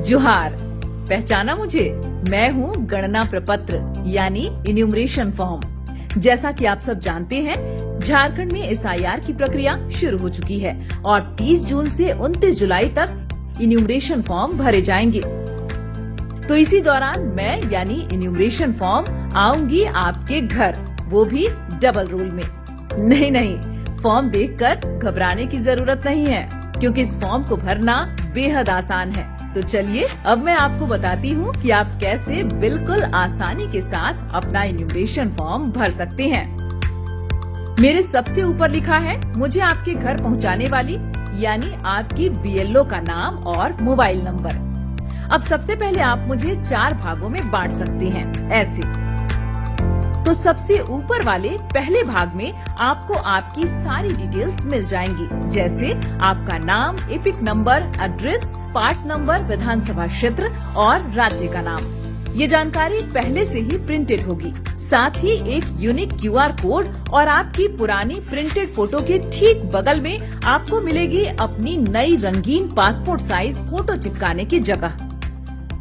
जोहार, पहचाना मुझे? मैं हूँ गणना प्रपत्र यानी इन्यूमरेशन फॉर्म। जैसा कि आप सब जानते हैं, झारखंड में एसआईआर की प्रक्रिया शुरू हो चुकी है और 30 जून से 29 जुलाई तक इन्यूमरेशन फॉर्म भरे जाएंगे। तो इसी दौरान मैं यानी इन्यूमरेशन फॉर्म आऊंगी आपके घर, वो भी डबल रोल में। नहीं, फॉर्म देखकर घबराने की जरूरत नहीं है, क्योंकि इस फॉर्म को भरना बेहद आसान है। तो चलिए अब मैं आपको बताती हूँ कि आप कैसे बिल्कुल आसानी के साथ अपना इन्यूमरेशन फॉर्म भर सकते हैं। मेरे सबसे ऊपर लिखा है मुझे आपके घर पहुँचाने वाली यानी आपकी बीएलओ का नाम और मोबाइल नंबर। अब सबसे पहले आप मुझे 4 भागों में बांट सकते हैं, ऐसे। तो सबसे ऊपर वाले पहले भाग में आपको आपकी सारी डिटेल्स मिल जाएंगी, जैसे आपका नाम, EPIC number, address, part number, विधानसभा क्षेत्र और राज्य का नाम। ये जानकारी पहले से ही प्रिंटेड होगी। साथ ही एक यूनिक क्यूआर कोड और आपकी पुरानी प्रिंटेड फोटो के ठीक बगल में आपको मिलेगी अपनी नई रंगीन पासपोर्ट साइज फोटो चिपकाने की जगह।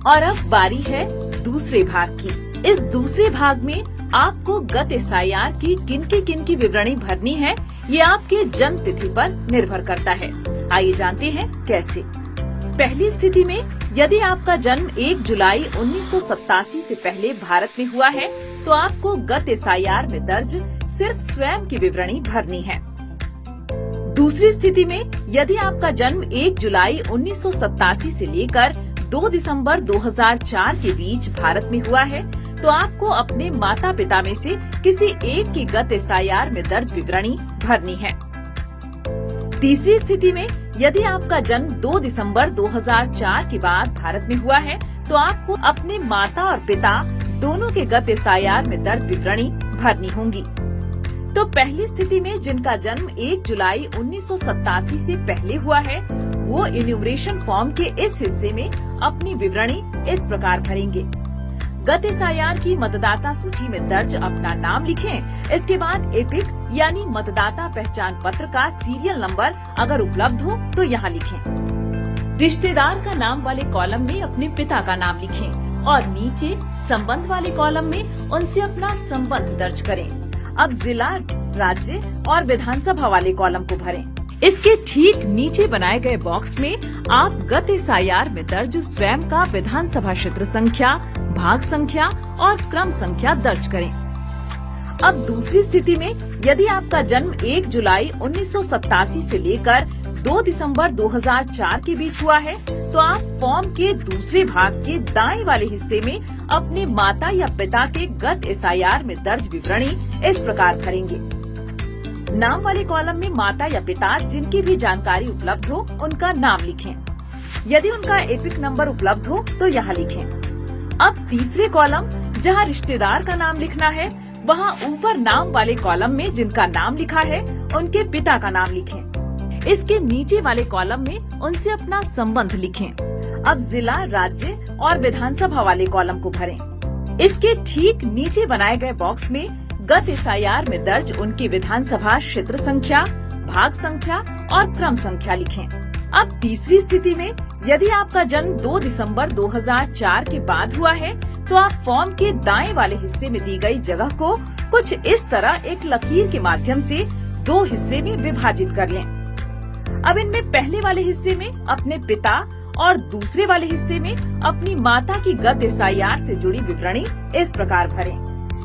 और अब बारी है दूसरे भाग की। इस दूसरे भाग में आपको गत एसआईआर की किनकी विवरणी भरनी है, ये आपके जन्म तिथि पर निर्भर करता है। आइए जानते हैं कैसे। पहली स्थिति में यदि आपका जन्म 1 जुलाई 1987 से पहले भारत में हुआ है, तो आपको गत एसआईआर में दर्ज सिर्फ स्वयं की विवरणी भरनी है। दूसरी स्थिति में यदि आपका जन्म 1 जुलाई 1987 से लेकर 2 दिसंबर 2004 के बीच भारत में हुआ है, तो आपको अपने माता पिता में से किसी एक की गत एसआईआर में दर्ज विवरणी भरनी है। तीसरी स्थिति में यदि आपका जन्म 2 दिसंबर 2004 के बाद भारत में हुआ है, तो आपको अपने माता और पिता दोनों के गत एसआईआर में दर्ज विवरणी भरनी होंगी। तो पहली स्थिति में जिनका जन्म 1 जुलाई 1987 से पहले हुआ है, वो इन्यूमरेशन फॉर्म के इस हिस्से में अपनी विवरणी इस प्रकार भरेंगे। गत एसआईआर की मतदाता सूची में दर्ज अपना नाम लिखें। इसके बाद एपिक यानी मतदाता पहचान पत्र का सीरियल नंबर अगर उपलब्ध हो तो यहाँ लिखें। रिश्तेदार का नाम वाले कॉलम में अपने पिता का नाम लिखें और नीचे संबंध वाले कॉलम में उनसे अपना संबंध दर्ज करें। अब जिला, राज्य और विधानसभा वाले कॉलम को भरें। इसके ठीक नीचे बनाए गए बॉक्स में आप गत एसआईआर में दर्ज स्वयं का विधानसभा क्षेत्र संख्या, भाग संख्या और क्रम संख्या दर्ज करें। अब दूसरी स्थिति में यदि आपका जन्म 1 जुलाई 1987 से लेकर 2 दिसंबर 2004 के बीच हुआ है, तो आप फॉर्म के दूसरे भाग के दाएं वाले हिस्से में अपने माता या पिता के गत एसआईआर में दर्ज विवरणी इस प्रकार भरेंगे। नाम वाले कॉलम में माता या पिता जिनकी भी जानकारी उपलब्ध हो उनका नाम लिखें। यदि उनका एपिक नंबर उपलब्ध हो तो यहाँ लिखें। अब तीसरे कॉलम जहाँ रिश्तेदार का नाम लिखना है, वहाँ ऊपर नाम वाले कॉलम में जिनका नाम लिखा है उनके पिता का नाम लिखें। इसके नीचे वाले कॉलम में उनसे अपना संबंध लिखें। अब जिला, राज्य और विधानसभा वाले कॉलम को भरें। इसके ठीक नीचे बनाए गए बॉक्स में गत एसआईआर में दर्ज उनकी विधानसभा क्षेत्र संख्या, भाग संख्या और क्रम संख्या लिखें। अब तीसरी स्थिति में यदि आपका जन्म 2 दिसंबर 2004 के बाद हुआ है, तो आप फॉर्म के दाएं वाले हिस्से में दी गई जगह को कुछ इस तरह एक लकीर के माध्यम से 2 हिस्से में विभाजित कर लें। अब इनमें पहले वाले हिस्से में अपने पिता और दूसरे वाले हिस्से में अपनी माता की गत एसआईआर से जुड़ी विवरणी इस प्रकार भरें।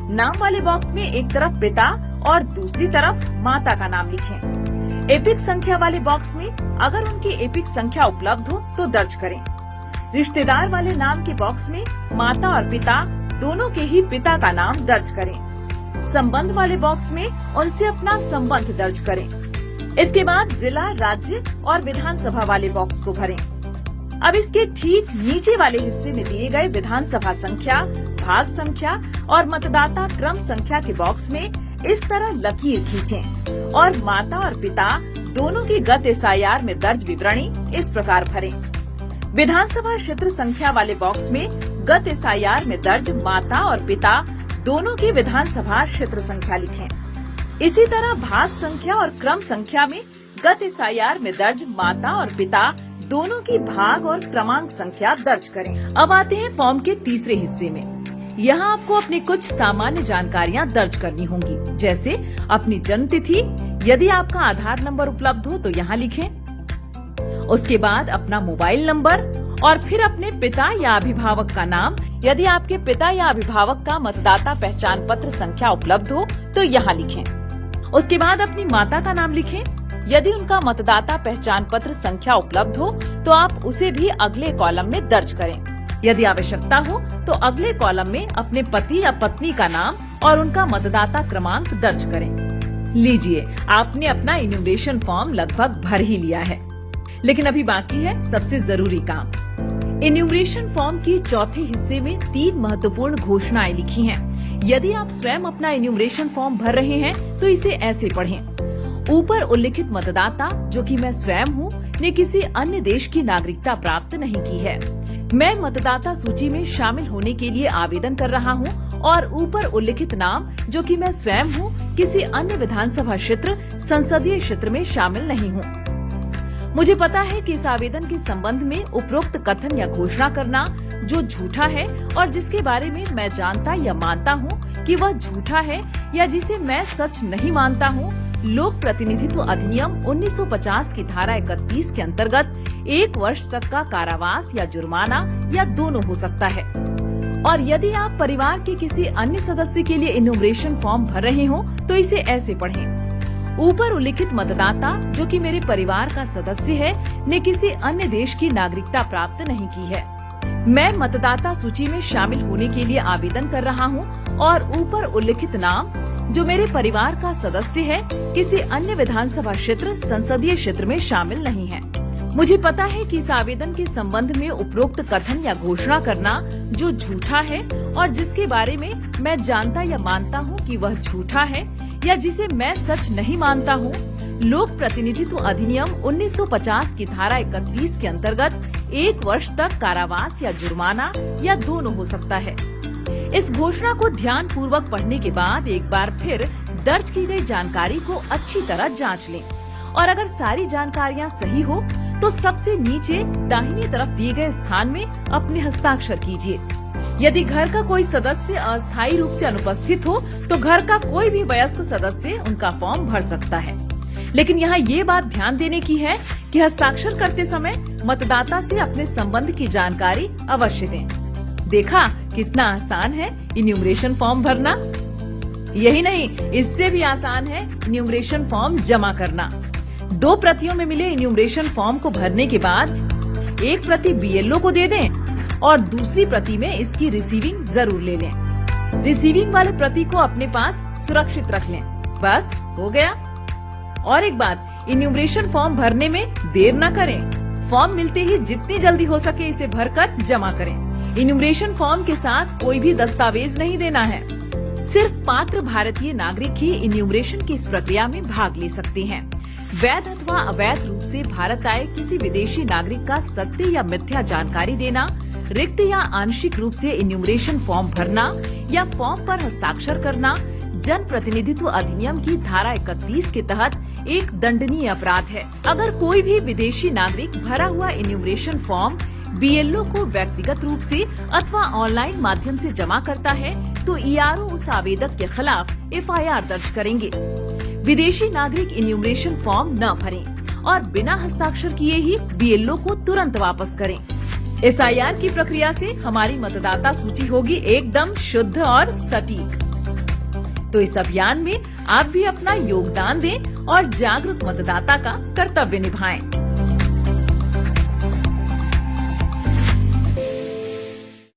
नाम वाले बॉक्स में एक तरफ पिता और दूसरी तरफ माता का नाम लिखें। एपिक संख्या वाले बॉक्स में अगर उनकी एपिक संख्या उपलब्ध हो तो दर्ज करें। रिश्तेदार वाले नाम के बॉक्स में माता और पिता दोनों के ही पिता का नाम दर्ज करें। संबंध वाले बॉक्स में उनसे अपना संबंध दर्ज करें। इसके बाद जिला, राज्य और विधानसभा वाले बॉक्स को भरें। अब इसके ठीक नीचे वाले हिस्से में दिए गए विधानसभा संख्या, भाग संख्या और मतदाता क्रम संख्या के बॉक्स में इस तरह लकीर खींचें और माता और पिता दोनों की गत एसआईआर में दर्ज विवरणी इस प्रकार भरें। विधानसभा क्षेत्र संख्या वाले बॉक्स में गत एसआईआर में दर्ज माता और पिता दोनों की विधानसभा क्षेत्र संख्या लिखें। इसी तरह भाग संख्या और क्रम संख्या में गत एसआईआर में दर्ज माता और पिता दोनों की भाग और क्रमांक संख्या दर्ज करें। अब आते हैं फॉर्म के तीसरे हिस्से में। यहाँ आपको अपनी कुछ सामान्य जानकारियाँ दर्ज करनी होंगी, जैसे अपनी जन्म तिथि, यदि आपका आधार नंबर उपलब्ध हो तो यहाँ लिखें। उसके बाद अपना मोबाइल नंबर और फिर अपने पिता या अभिभावक का नाम, यदि आपके पिता या अभिभावक का मतदाता पहचान पत्र संख्या उपलब्ध हो तो यहाँ लिखें। उसके बाद अपनी माता का नाम लिखें। यदि उनका मतदाता पहचान पत्र संख्या उपलब्ध हो तो आप उसे भी अगले कॉलम में दर्ज करें। यदि आवश्यकता हो तो अगले कॉलम में अपने पति या पत्नी का नाम और उनका मतदाता क्रमांक दर्ज करें। लीजिए, आपने अपना इन्यूमरेशन फॉर्म लगभग भर ही लिया है, लेकिन अभी बाकी है सबसे जरूरी काम। इन्यूमरेशन फॉर्म के चौथे हिस्से में 3 महत्वपूर्ण घोषणाएं लिखी हैं। यदि आप स्वयं अपना इन्यूमरेशन फॉर्म भर रहे हैं तो इसे ऐसे पढ़ें। ऊपर उल्लिखित मतदाता, जो कि मैं स्वयं हूँ, ने किसी अन्य देश की नागरिकता प्राप्त नहीं की है। मैं मतदाता सूची में शामिल होने के लिए आवेदन कर रहा हूँ और ऊपर उल्लिखित नाम, जो कि मैं स्वयं हूँ, किसी अन्य विधानसभा क्षेत्र, संसदीय क्षेत्र में शामिल नहीं हूँ। मुझे पता है कि इस आवेदन के संबंध में उपरोक्त कथन या घोषणा करना जो झूठा है और जिसके बारे में मैं जानता या मानता हूँ कि वह झूठा है या जिसे मैं सच नहीं मानता हूँ, लोक प्रतिनिधित्व अधिनियम 1950 की धारा 31 के अंतर्गत 1 वर्ष तक का कारावास या जुर्माना या दोनों हो सकता है। और यदि आप परिवार के किसी अन्य सदस्य के लिए इन्यूमरेशन फॉर्म भर रहे हो तो इसे ऐसे पढ़ें। ऊपर उल्लिखित मतदाता, जो कि मेरे परिवार का सदस्य है, ने किसी अन्य देश की नागरिकता प्राप्त नहीं की है। मैं मतदाता सूची में शामिल होने के लिए आवेदन कर रहा हूँ और ऊपर उल्लिखित नाम, जो मेरे परिवार का सदस्य है, किसी अन्य विधानसभा क्षेत्र, संसदीय क्षेत्र में शामिल नहीं है। मुझे पता है कि इस आवेदन के संबंध में उपरोक्त कथन या घोषणा करना जो झूठा है और जिसके बारे में मैं जानता या मानता हूँ कि वह झूठा है या जिसे मैं सच नहीं मानता हूँ, लोक प्रतिनिधित्व अधिनियम 1950 की धारा 31 के अंतर्गत 1 वर्ष तक कारावास या जुर्माना या दोनों हो सकता है। इस घोषणा को ध्यान पूर्वक पढ़ने के बाद एक बार फिर दर्ज की गई जानकारी को अच्छी तरह जांच लें और अगर सारी जानकारियां सही हो तो सबसे नीचे दाहिनी तरफ दिए गए स्थान में अपने हस्ताक्षर कीजिए। यदि घर का कोई सदस्य अस्थायी रूप से अनुपस्थित हो तो घर का कोई भी वयस्क सदस्य उनका फॉर्म भर सकता है। लेकिन यहाँ ये बात ध्यान देने की है कि हस्ताक्षर करते समय मतदाता से अपने संबंध की जानकारी अवश्य दें। देखा कितना आसान है इन्यूमरेशन फॉर्म भरना। यही नहीं, इससे भी आसान है इन्यूमरेशन फॉर्म जमा करना। 2 प्रतियों में मिले इन्यूमरेशन फॉर्म को भरने के बाद एक प्रति बीएलओ को दे दें और दूसरी प्रति में इसकी रिसीविंग जरूर ले लें। रिसीविंग वाले प्रति को अपने पास सुरक्षित रख लें। बस हो गया। और एक बात, इन्यूमरेशन फॉर्म भरने में देर न करें। फॉर्म मिलते ही जितनी जल्दी हो सके इसे भरकर जमा करें। इन्यूमरेशन फॉर्म के साथ कोई भी दस्तावेज नहीं देना है। सिर्फ पात्र भारतीय नागरिक ही इन्यूमरेशन की इस प्रक्रिया में भाग ले सकते हैं। वैध अथवा अवैध रूप से भारत आए किसी विदेशी नागरिक का सत्य या मिथ्या जानकारी देना, रिक्त या आंशिक रूप से इन्यूमरेशन फॉर्म भरना या फॉर्म पर हस्ताक्षर करना जन प्रतिनिधित्व अधिनियम की धारा 31 के तहत एक दंडनीय अपराध है। अगर कोई भी विदेशी नागरिक भरा हुआ इन्यूमरेशन फॉर्म बीएलओ को व्यक्तिगत रूप से अथवा ऑनलाइन माध्यम से जमा करता है तो ईआरओ उस आवेदक के खिलाफ एफआईआर दर्ज करेंगे। विदेशी नागरिक इन्यूमरेशन फॉर्म न भरें और बिना हस्ताक्षर किए ही बीएलओ को तुरंत वापस करें। एसआईआर की प्रक्रिया से हमारी मतदाता सूची होगी एकदम शुद्ध और सटीक। तो इस अभियान में आप भी अपना योगदान दें और जागरूक मतदाता का कर्तव्य निभाएं।